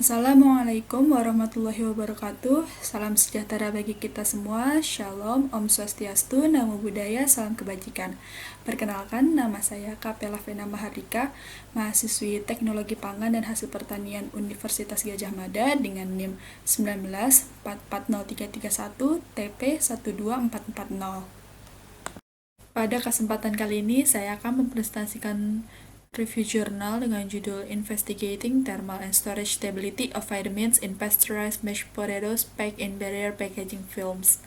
Assalamualaikum warahmatullahi wabarakatuh. Salam sejahtera bagi kita semua. Shalom, Om Swastiastu, Namo Buddhaya, salam kebajikan. Perkenalkan, nama saya Kapela Vena Mahardika, mahasiswi Teknologi Pangan dan Hasil Pertanian Universitas Gadjah Mada dengan NIM 19440331 TP 12440. Pada kesempatan kali ini, saya akan mempresentasikan review jurnal dengan judul Investigating Thermal and Storage Stability of Vitamins in Pasteurized Mashed Potatoes Packed in Barrier Packaging Films.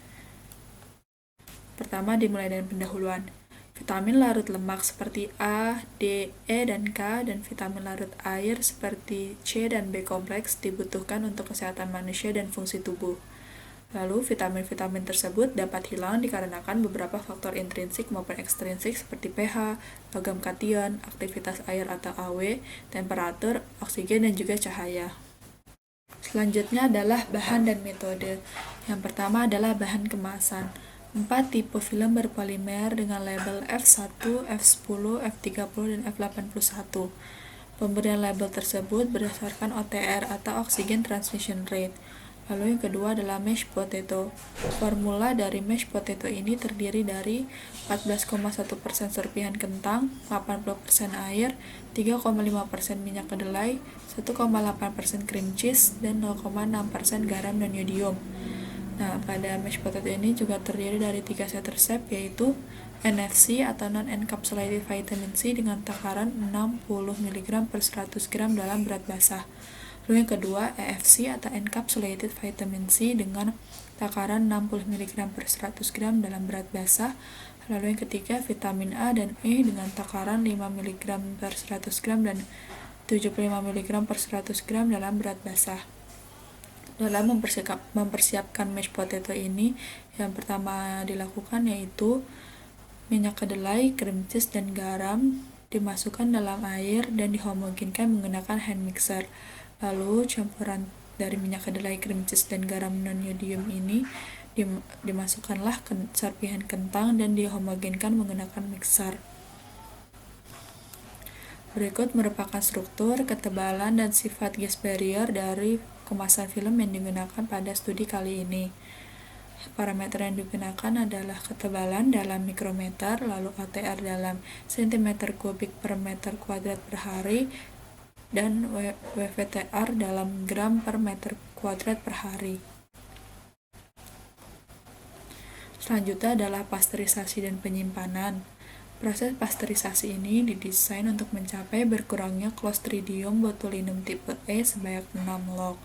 Pertama, dimulai dengan pendahuluan. Vitamin larut lemak seperti A, D, E, dan K, dan vitamin larut air seperti C dan B kompleks dibutuhkan untuk kesehatan manusia dan fungsi tubuh. Lalu, vitamin-vitamin tersebut dapat hilang dikarenakan beberapa faktor intrinsik maupun ekstrinsik seperti pH, logam kation, aktivitas air atau AW, temperatur, oksigen, dan juga cahaya. Selanjutnya adalah bahan dan metode. Yang pertama adalah bahan kemasan. 4 tipe film berpolimer dengan label F1, F10, F30, dan F81. Pemberian label tersebut berdasarkan OTR atau Oxygen Transmission Rate. Lalu yang kedua adalah mashed potato. Formula dari mashed potato ini terdiri dari 14,1% serpihan kentang, 80% air, 3,5% minyak kedelai, 1,8% cream cheese, dan 0,6% garam dan yodium. Nah, pada mashed potato ini juga terdiri dari 3 set resep, yaitu NFC atau Non-Encapsulated Vitamin C dengan takaran 60 mg per 100 gram dalam berat basah. Lalu yang kedua, EFC atau Encapsulated Vitamin C dengan takaran 60 mg per 100 gram dalam berat basah. Lalu yang ketiga, vitamin A dan E dengan takaran 5 mg per 100 gram dan 75 mg per 100 gram dalam berat basah. Dalam mempersiapkan mashed potato ini, yang pertama dilakukan yaitu minyak kedelai, cream cheese, dan garam dimasukkan dalam air dan dihomogenkan menggunakan hand mixer. Lalu campuran dari minyak kedelai, cream cheese, dan garam non-yodium ini dimasukkanlah ke serpihan kentang dan dihomogenkan menggunakan mixer. Berikut merupakan struktur, ketebalan, dan sifat gas barrier dari kemasan film yang digunakan pada studi kali ini. Parameter yang digunakan adalah ketebalan dalam mikrometer, lalu OTR dalam cm kubik per meter kuadrat per hari, dan WVTR dalam gram per meter kuadrat per hari. Selanjutnya adalah pasteurisasi dan penyimpanan. Proses pasteurisasi ini didesain untuk mencapai berkurangnya Clostridium botulinum tipe E sebanyak 6 log.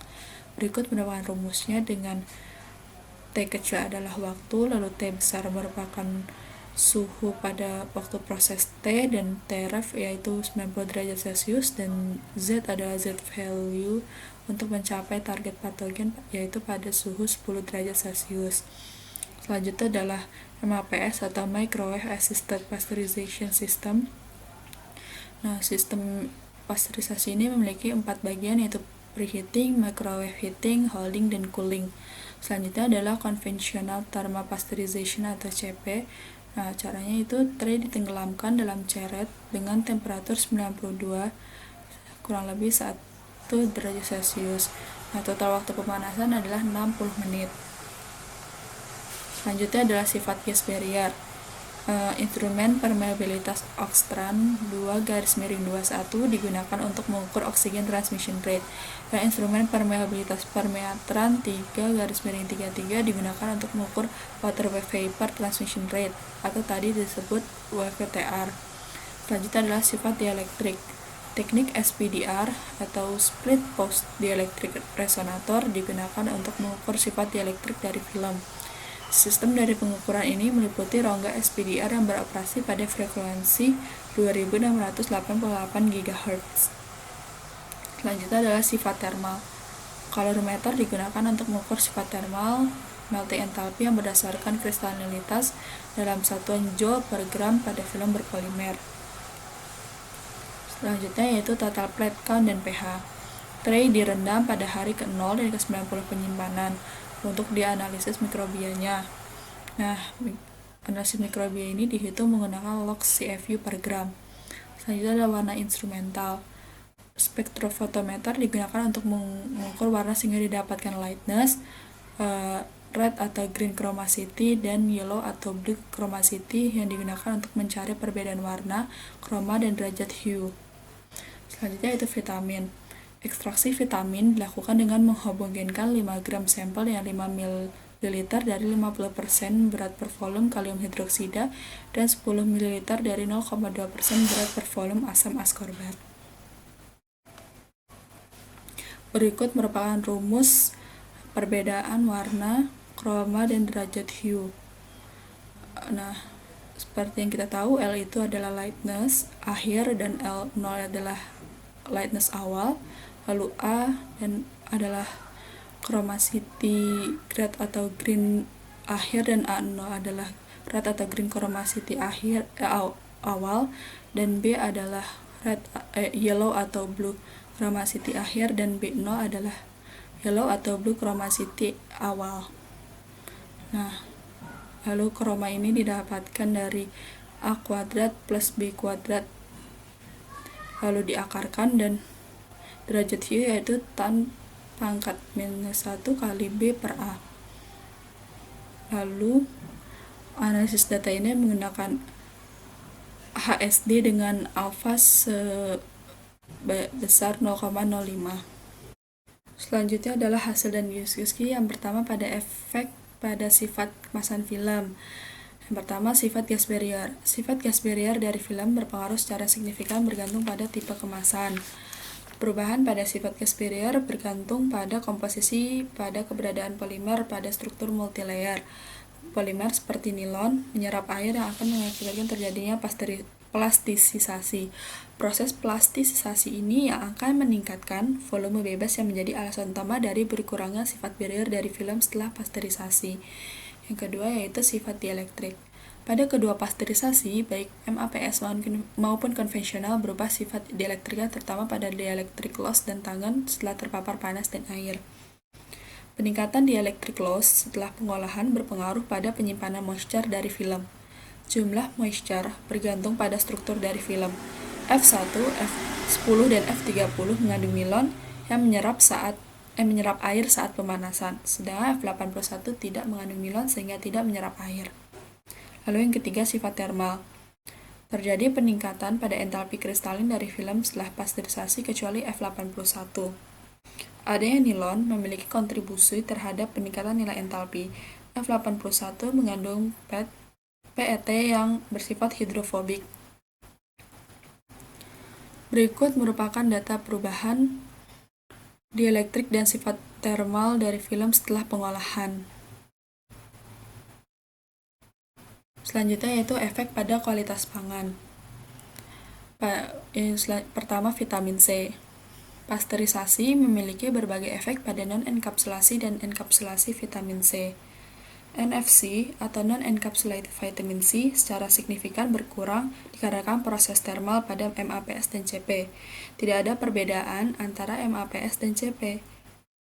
Berikut merupakan rumusnya dengan T kecil adalah waktu, lalu T besar merupakan suhu pada waktu proses T, dan Tref yaitu 90 derajat Celcius, dan Z adalah Z value untuk mencapai target patogen yaitu pada suhu 10 derajat Celcius. Selanjutnya adalah MAPS atau Microwave Assisted Pasteurization System. Nah, sistem pasteurisasi ini memiliki 4 bagian, yaitu preheating, microwave heating, holding, dan cooling. Selanjutnya adalah conventional thermal pasteurization atau CP. Nah, caranya itu tray ditenggelamkan dalam ceret dengan temperatur 92 kurang lebih 1 derajat Celcius. Nah, total waktu pemanasan adalah 60 menit. Selanjutnya adalah sifat gas barrier. Instrumen permeabilitas Oxtran 2-21 digunakan untuk mengukur oxygen transmission rate, dan instrumen permeabilitas Permeatran 3-33 digunakan untuk mengukur water vapor transmission rate, atau tadi disebut WVTR. Selanjutnya adalah sifat dielektrik. Teknik SPDR atau Split Pulse Dielectric Resonator digunakan untuk mengukur sifat dielektrik dari film. Sistem dari pengukuran ini meliputi rongga SPDR yang beroperasi pada frekuensi 2688 GHz. Selanjutnya adalah sifat termal. Kalorimeter digunakan untuk mengukur sifat termal melting enthalpy yang berdasarkan kristalinitas dalam satuan joule per gram pada film berpolimer. Selanjutnya yaitu total plate count dan pH. Tray direndam pada hari ke-0 dan ke-90 penyimpanan untuk dianalisis mikrobianya. Nah, analisis mikrobia ini dihitung menggunakan log CFU per gram. Selanjutnya adalah warna instrumental. Spektrofotometer digunakan untuk mengukur warna sehingga didapatkan lightness, red atau green chromaticity, dan yellow atau blue chromaticity yang digunakan untuk mencari perbedaan warna, chroma, dan derajat hue. Selanjutnya itu vitamin. Ekstraksi vitamin dilakukan dengan menghomogenkan 5 gram sampel yang 5 ml dari 50% berat per volume kalium hidroksida dan 10 ml dari 0,2% berat per volume asam askorbat. Berikut merupakan rumus perbedaan warna, chroma, dan derajat hue. Nah, seperti yang kita tahu, L itu adalah lightness akhir dan L0 adalah lightness awal, lalu A dan adalah chromacity red atau green akhir, dan A0 adalah red atau green chromacity akhir awal, dan B adalah yellow atau blue chromacity akhir, dan B0 adalah yellow atau blue chromacity awal. Nah, lalu chroma ini didapatkan dari A kuadrat plus B kuadrat lalu diakarkan, dan derajat hue yaitu tan pangkat minus 1 kali B per A. Lalu analisis data ini menggunakan HSD dengan alfa sebesar 0,05. Selanjutnya adalah hasil dan diskusi. Yang pertama pada efek pada sifat kemasan film. Yang pertama, sifat gas barrier. Sifat gas barrier dari film berpengaruh secara signifikan bergantung pada tipe kemasan. Perubahan pada sifat gas barrier bergantung pada komposisi pada keberadaan polimer pada struktur multilayer. Polimer seperti nilon menyerap air yang akan mengakibatkan terjadinya plastisisasi. Proses plastisisasi ini yang akan meningkatkan volume bebas yang menjadi alasan utama dari berkurangnya sifat barrier dari film setelah pasteurisasi. Yang kedua yaitu sifat dielektrik. Pada kedua pasteurisasi, baik MAPS maupun konvensional berubah sifat dielektriknya terutama pada dielectric loss dan tangan setelah terpapar panas dan air. Peningkatan dielectric loss setelah pengolahan berpengaruh pada penyimpanan moisture dari film. Jumlah moisture bergantung pada struktur dari film. F1, F10, dan F30 mengandung nilon yang menyerap air saat pemanasan, sedangkan F81 tidak mengandung nilon sehingga tidak menyerap air. Lalu yang ketiga, sifat termal. Terjadi peningkatan pada entalpi kristalin dari film setelah pasteurisasi kecuali F81. Adanya nilon memiliki kontribusi terhadap peningkatan nilai entalpi. F81 mengandung PET yang bersifat hidrofobik. Berikut merupakan data perubahan dielektrik dan sifat termal dari film setelah pengolahan. Selanjutnya yaitu efek pada kualitas pangan. Pertama, vitamin C. Pasteurisasi memiliki berbagai efek pada non-enkapsulasi dan enkapsulasi vitamin C. NFC atau non-encapsulated vitamin C secara signifikan berkurang dikarenakan proses termal pada MAPS dan CP. Tidak ada perbedaan antara MAPS dan CP.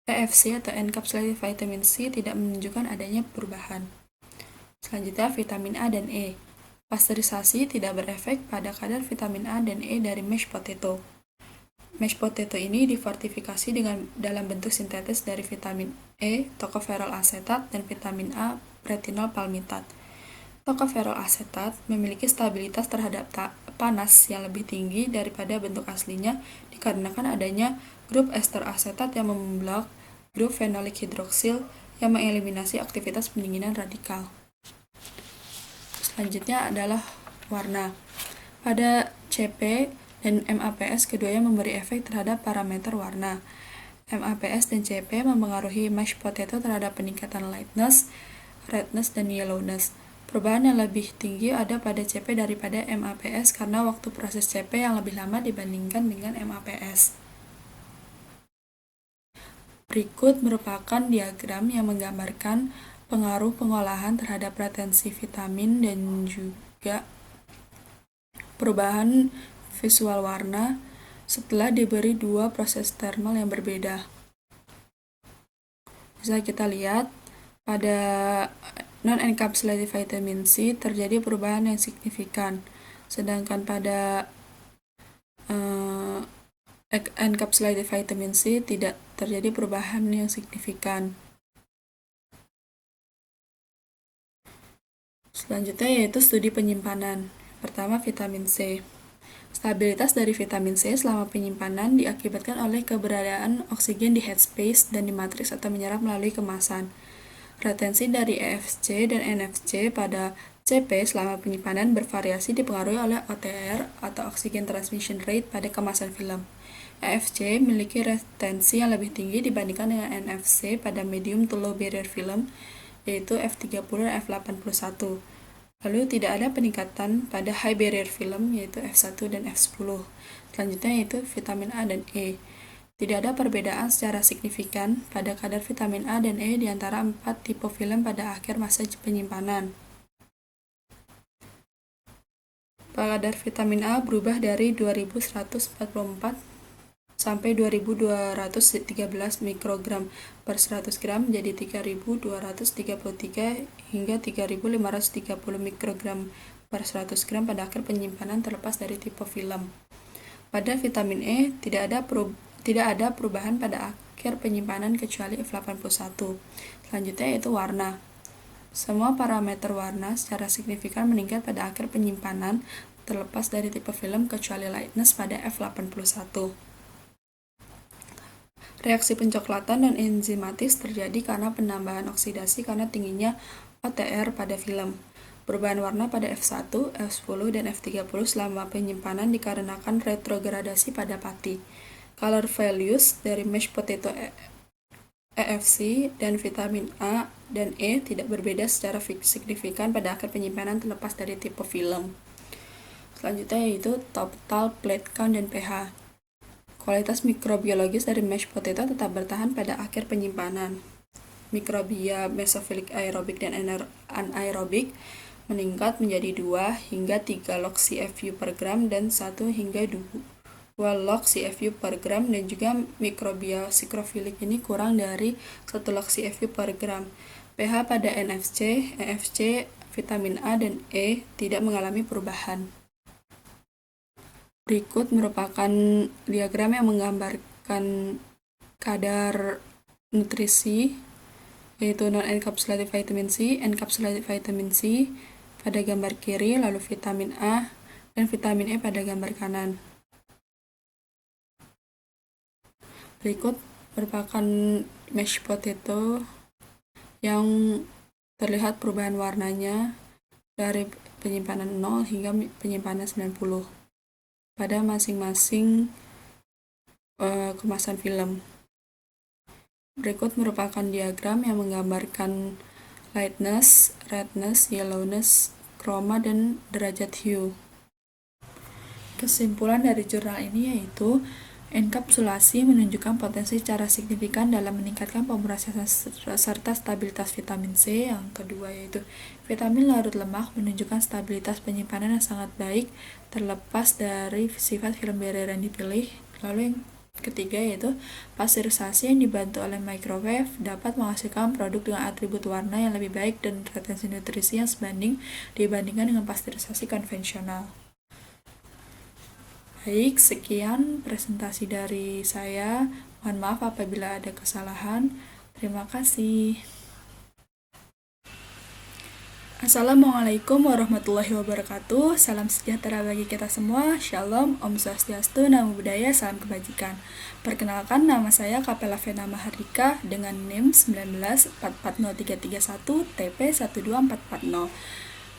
EFC atau encapsulated vitamin C tidak menunjukkan adanya perubahan. Selanjutnya, vitamin A dan E. Pasteurisasi tidak berefek pada kadar vitamin A dan E dari mashed potato. Mashed potato ini difortifikasi dalam bentuk sintetis dari vitamin E, tocopherol asetat, dan vitamin A, retinol palmitat. Tocopherol asetat memiliki stabilitas terhadap panas yang lebih tinggi daripada bentuk aslinya dikarenakan adanya grup ester asetat yang memblok grup fenolik hidroksil yang mengeliminasi aktivitas pendinginan radikal. Selanjutnya adalah warna. Pada CP dan MAPS keduanya memberi efek terhadap parameter warna. MAPS dan CP mempengaruhi mashed potato terhadap peningkatan lightness, redness, dan yellowness. Perubahan yang lebih tinggi ada pada CP daripada MAPS karena waktu proses CP yang lebih lama dibandingkan dengan MAPS. Berikut merupakan diagram yang menggambarkan pengaruh pengolahan terhadap retensi vitamin dan juga perubahan visual warna setelah diberi dua proses termal yang berbeda. Bisa kita lihat pada non-encapsulated vitamin C terjadi perubahan yang signifikan, sedangkan pada encapsulated vitamin C tidak terjadi perubahan yang signifikan. Selanjutnya yaitu studi penyimpanan. Pertama, vitamin C. Stabilitas dari vitamin C selama penyimpanan diakibatkan oleh keberadaan oksigen di headspace dan di matriks atau menyerap melalui kemasan. Retensi dari EFC dan NFC pada CP selama penyimpanan bervariasi dipengaruhi oleh OTR atau Oxygen Transmission Rate pada kemasan film. EFC memiliki retensi yang lebih tinggi dibandingkan dengan NFC pada medium to low barrier film, yaitu F30 dan F81. Lalu tidak ada peningkatan pada high barrier film, yaitu F1 dan F10. Selanjutnya yaitu vitamin A dan E. Tidak ada perbedaan secara signifikan pada kadar vitamin A dan E di antara 4 tipe film pada akhir masa penyimpanan. Kadar vitamin A berubah dari 2144 sampai 2213 mikrogram per 100 gram menjadi 3233 hingga 3530 mikrogram per 100 gram pada akhir penyimpanan terlepas dari tipe film. Pada vitamin E tidak ada perubahan pada akhir penyimpanan kecuali F81. Selanjutnya yaitu warna. Semua parameter warna secara signifikan meningkat pada akhir penyimpanan terlepas dari tipe film kecuali lightness pada F81. Reaksi pencoklatan dan enzimatis terjadi karena penambahan oksidasi karena tingginya OTR pada film. Perubahan warna pada F1, F10, dan F30 selama penyimpanan dikarenakan retrogradasi pada pati. Color values dari mashed potato EFC dan vitamin A dan E tidak berbeda secara signifikan pada akhir penyimpanan terlepas dari tipe film. Selanjutnya yaitu total plate count dan pH. Kualitas mikrobiologis dari mashed potato tetap bertahan pada akhir penyimpanan. Mikrobia mesophilic aerobik dan anaerobik meningkat menjadi 2 hingga 3 log CFU per gram dan 1 hingga 2 log CFU per gram, dan juga mikrobia sikrofilik ini kurang dari 1 log CFU per gram. pH pada NFC, EFC, vitamin A dan E tidak mengalami perubahan. Berikut merupakan diagram yang menggambarkan kadar nutrisi, yaitu non-encapsulated vitamin C, encapsulated vitamin C pada gambar kiri, lalu vitamin A dan vitamin E pada gambar kanan. Berikut merupakan mashed potato yang terlihat perubahan warnanya dari penyimpanan 0 hingga penyimpanan 90 pada masing-masing kemasan film. Berikut merupakan diagram yang menggambarkan lightness, redness, yellowness, chroma, dan derajat hue. Kesimpulan dari jurnal ini yaitu enkapsulasi menunjukkan potensi secara signifikan dalam meningkatkan pemrosesan serta stabilitas vitamin C. Yang kedua yaitu vitamin larut lemak menunjukkan stabilitas penyimpanan yang sangat baik terlepas dari sifat film barrier yang dipilih. Lalu yang ketiga yaitu pasteurisasi yang dibantu oleh microwave dapat menghasilkan produk dengan atribut warna yang lebih baik dan retensi nutrisi yang sebanding dibandingkan dengan pasteurisasi konvensional. Baik, sekian presentasi dari saya. Mohon maaf apabila ada kesalahan. Terima kasih. Assalamualaikum warahmatullahi wabarakatuh. Salam sejahtera bagi kita semua. Shalom, Om Swastiastu, Namo Buddhaya, salam kebajikan. Perkenalkan, nama saya Kapela Vena Mahardika dengan NIM 19440331 TP 12440.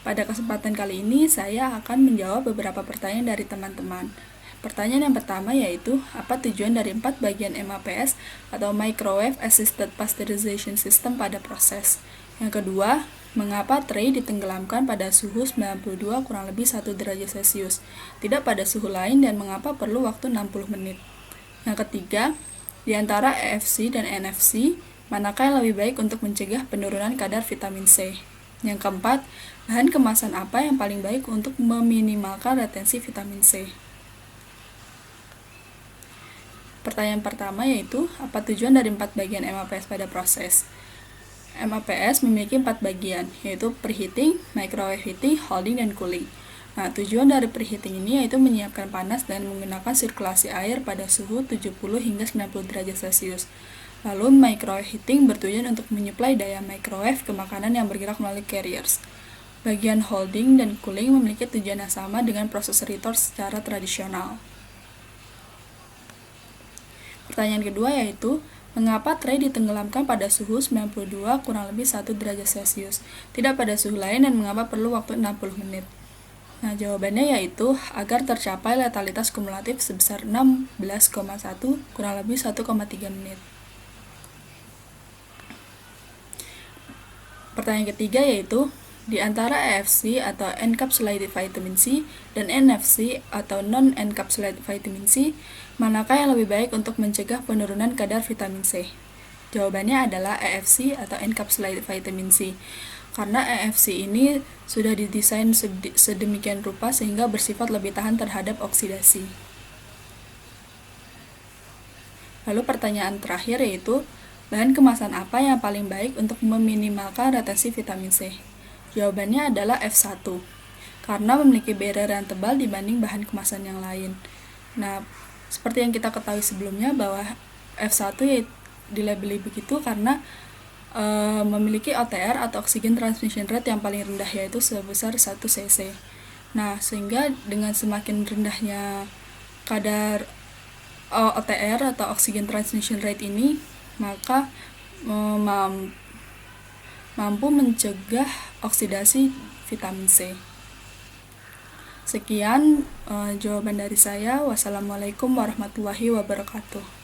Pada kesempatan kali ini, saya akan menjawab beberapa pertanyaan dari teman-teman. Pertanyaan yang pertama yaitu, apa tujuan dari 4 bagian MAPS atau Microwave Assisted Pasteurization System pada proses? Yang kedua, mengapa tray ditenggelamkan pada suhu 92 kurang lebih 1 derajat Celcius, tidak pada suhu lain, dan mengapa perlu waktu 60 menit? Yang ketiga, di antara EFC dan NFC, manakah yang lebih baik untuk mencegah penurunan kadar vitamin C? Yang keempat, bahan kemasan apa yang paling baik untuk meminimalkan retensi vitamin C? Pertanyaan pertama yaitu, apa tujuan dari 4 bagian MAPS pada proses? MAPS memiliki 4 bagian, yaitu preheating, microwave heating, holding, dan cooling. Nah, tujuan dari preheating ini yaitu menyiapkan panas dan menggunakan sirkulasi air pada suhu 70 hingga 90 derajat Celcius. Lalu, microheating bertujuan untuk menyuplai daya microwave ke makanan yang bergerak melalui carriers. Bagian holding dan cooling memiliki tujuan yang sama dengan proses retorte secara tradisional. Pertanyaan kedua yaitu, mengapa tray ditenggelamkan pada suhu 92 kurang lebih 1 derajat Celcius, tidak pada suhu lain, dan mengapa perlu waktu 60 menit? Nah, jawabannya yaitu agar tercapai letalitas kumulatif sebesar 16,1 kurang lebih 1,3 menit. Pertanyaan ketiga yaitu, di antara EFC atau encapsulated vitamin C dan NFC atau non-encapsulated vitamin C, manakah yang lebih baik untuk mencegah penurunan kadar vitamin C? Jawabannya adalah EFC atau encapsulated vitamin C. Karena EFC ini sudah didesain sedemikian rupa sehingga bersifat lebih tahan terhadap oksidasi. Lalu pertanyaan terakhir yaitu, bahan kemasan apa yang paling baik untuk meminimalkan retensi vitamin C? Jawabannya adalah F1, karena memiliki barrier yang tebal dibanding bahan kemasan yang lain. Nah, seperti yang kita ketahui sebelumnya bahwa F1 ya dilabeli begitu karena memiliki OTR atau Oxygen Transmission Rate yang paling rendah, yaitu sebesar 1 cc. Nah, sehingga dengan semakin rendahnya kadar OTR atau Oxygen Transmission Rate ini, maka mampu mencegah oksidasi vitamin C. Sekian jawaban dari saya. Wassalamualaikum warahmatullahi wabarakatuh.